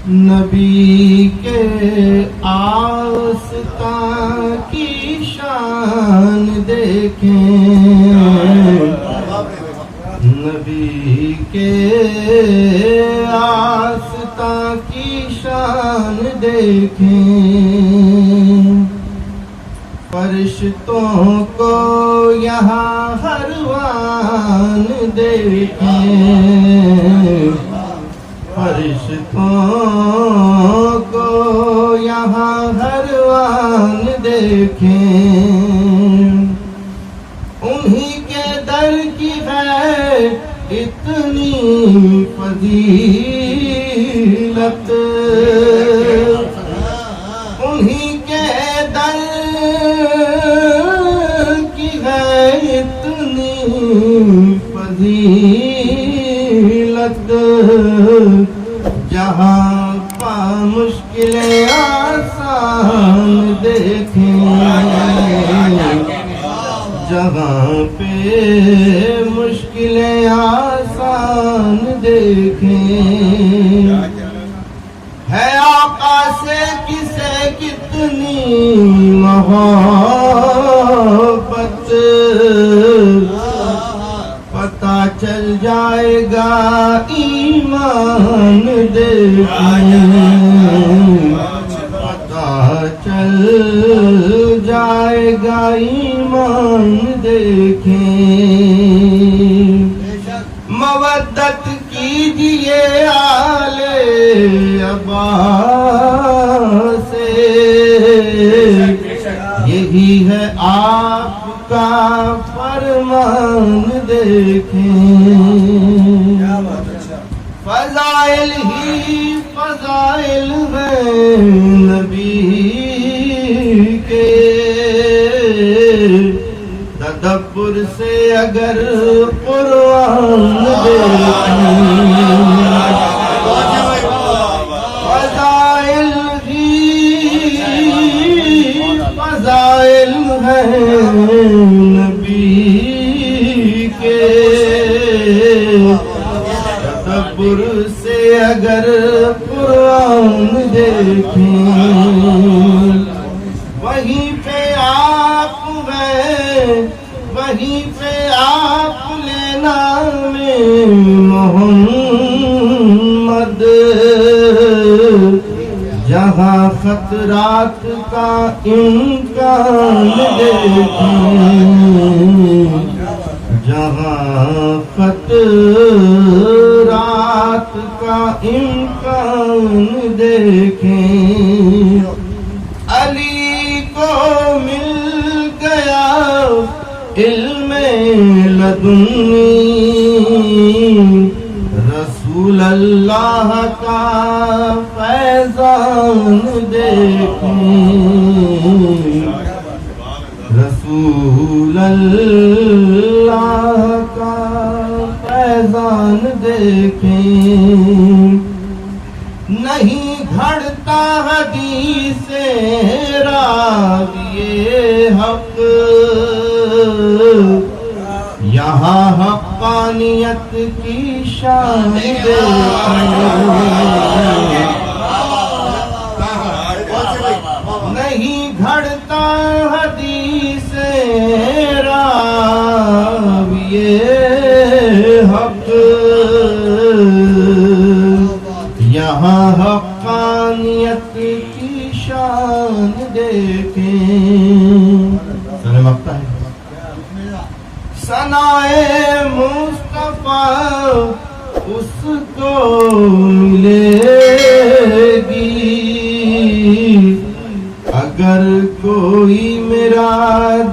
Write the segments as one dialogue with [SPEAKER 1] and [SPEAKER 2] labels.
[SPEAKER 1] نبی کے آستان کی شان دیکھیں، نبی کے آستان کی شان دیکھیں، فرشتوں کو یہاں ہروان دیکھیں، فرشتوں کو یہاں ہروان دیکھیں، انہی کے در کی ہے اتنی فضیلت، انہی کے در کی ہے اتنی فضیلت، جہاں پا مشکلیں آسان دیکھیں، جہاں پہ مشکلیں آسان دیکھیں، ہے آقا سے کسے کتنی محبت، پتہ چل جائے گا ایمان دیکھیں، پتہ چل جائے گا ایمان دیکھیں، مودت کیجئے آل عباس سے، یہی ہے آپ کا فرمان دیکھیں، فضائل ہی فضائل ہیں نبی کے، تدبر سے اگر قرآن دیکھیں، فضائل ہی فضائل ہیں نبی کے، تدبر سے اگر قرآن دیکھیں، وہیں پہ آپ ہیں، وہیں پہ آپ لینا میں محمد، جہاں خطرات کا امکان دیکھیں، جہاں خطرات کا امکان دیکھیں، علی کو مل گیا علم لدنی، رسول اللہ کا فیضان دیکھیں، رسول اللہ کا فیضان دیکھیں، نہیں گھڑتا حدیث راوی حق، یہاں حقانیت کی شان دیکھیں، نہیں گھڑتا حدیث راوی حق، یہاں حقانیت کی شان دیکھیں، سر وقت ہے، ثنائے مصطفیٰ اس کو ملے گی، اگر کوئی میرا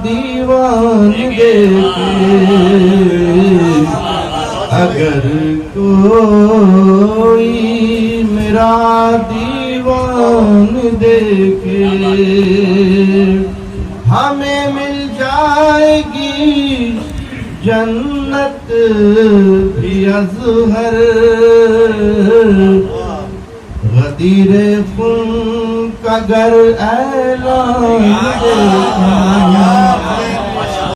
[SPEAKER 1] دیوان دیکھے، اگر کوئی میرا دیوان دیکھے، ہمیں مل جائے گی جنت بھی اظہر، غدیر خون کا گر اعلان دیکھیں،